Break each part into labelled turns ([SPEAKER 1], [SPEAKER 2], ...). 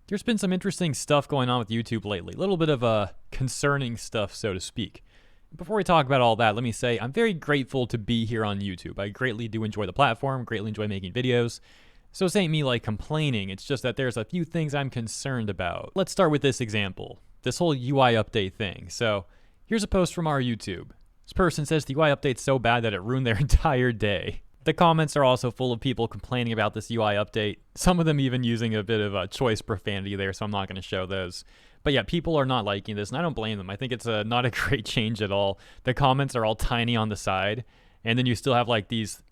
[SPEAKER 1] There's been some interesting stuff going on with YouTube lately. A little bit of concerning stuff, so to speak. Before we talk about all that, let me say I'm very grateful to be here on YouTube. I greatly do enjoy the platform, greatly enjoy making videos. So this ain't me like complaining, it's just that there's a few things I'm concerned about. Let's start with this example, this whole UI update thing. So here's a post from our YouTube. This person says the UI update's so bad that it ruined their entire day. The comments are also full of people complaining about this UI update, some of them even using a bit of a choice profanity there, so I'm not going to show those. But yeah, people are not liking this, and I don't blame them. I think it's not a great change at all. The comments are all tiny on the side, and then you still have like these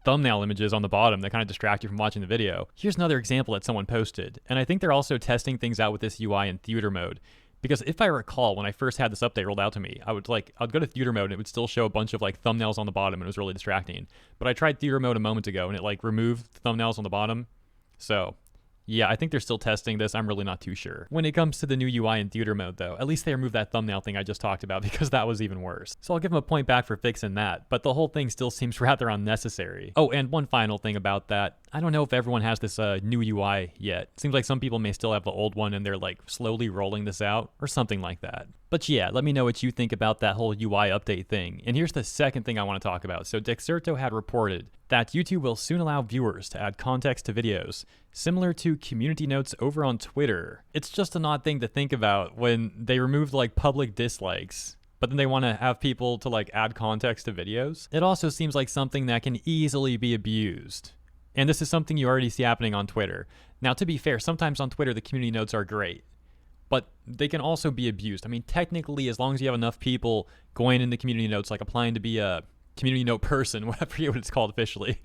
[SPEAKER 1] thumbnail images on the bottom that kind of distract you from watching the video. Here's another example that someone posted, and I think they're also testing things out with this UI in theater mode. Because if I recall, when I first had this update rolled out to me, I'd go to theater mode and it would still show a bunch of like thumbnails on the bottom, and it was really distracting. But I tried theater mode a moment ago and it like removed thumbnails on the bottom. So yeah, I think they're still testing this. I'm really not too sure. When it comes to the new UI in theater mode though, at least they removed that thumbnail thing I just talked about, because that was even worse. So I'll give them a point back for fixing that, but the whole thing still seems rather unnecessary. Oh, and one final thing about that. I don't know if everyone has this new UI yet. Seems like some people may still have the old one and they're like slowly rolling this out or something like that. But yeah, let me know what you think about that whole UI update thing. And here's the second thing I want to talk about. So Dexerto had reported that YouTube will soon allow viewers to add context to videos, similar to community notes over on Twitter. It's just an odd thing to think about when they removed like public dislikes, but then they want to have people to like add context to videos. It also seems like something that can easily be abused. And this is something you already see happening on Twitter. Now, to be fair, sometimes on Twitter the community notes are great, but they can also be abused. I mean, technically, as long as you have enough people going in the community notes, like applying to be a community note person, I forget what it's called officially,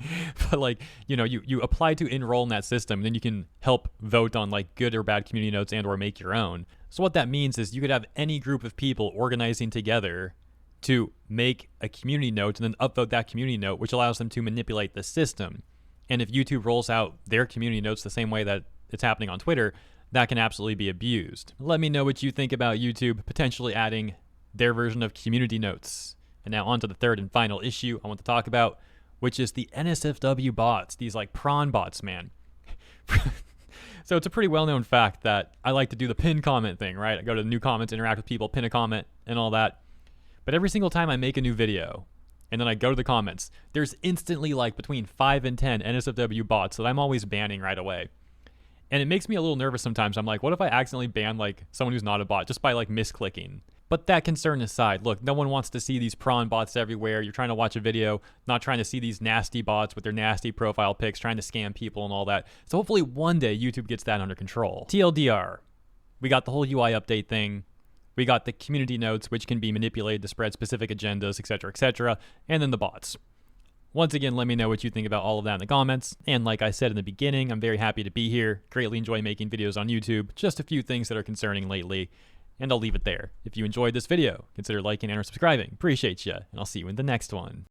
[SPEAKER 1] but like, you know, you apply to enroll in that system, and then you can help vote on like good or bad community notes and or make your own. So what that means is you could have any group of people organizing together to make a community note and then upvote that community note, which allows them to manipulate the system. And if YouTube rolls out their community notes the same way that it's happening on Twitter, that can absolutely be abused. Let me know what you think about YouTube potentially adding their version of community notes. And now on to the third and final issue I want to talk about, which is the NSFW bots, these like prawn bots, man. So it's a pretty well-known fact that I like to do the pin comment thing, right? I go to the new comments, interact with people, pin a comment, and all that. But every single time I make a new video, and then I go to the comments, there's instantly like between 5 and 10 NSFW bots that I'm always banning right away. And it makes me a little nervous sometimes. I'm like, what if I accidentally ban like someone who's not a bot just by like misclicking? But that concern aside, look, no one wants to see these prawn bots everywhere. You're trying to watch a video, not trying to see these nasty bots with their nasty profile pics, trying to scam people and all that. So hopefully one day YouTube gets that under control. TLDR, we got the whole UI update thing. We got the community notes, which can be manipulated to spread specific agendas, etc., and then the bots. Once again, let me know what you think about all of that in the comments. And like I said in the beginning, I'm very happy to be here. Greatly enjoy making videos on YouTube. Just a few things that are concerning lately. And I'll leave it there. If you enjoyed this video, consider liking and or subscribing. Appreciate ya, and I'll see you in the next one.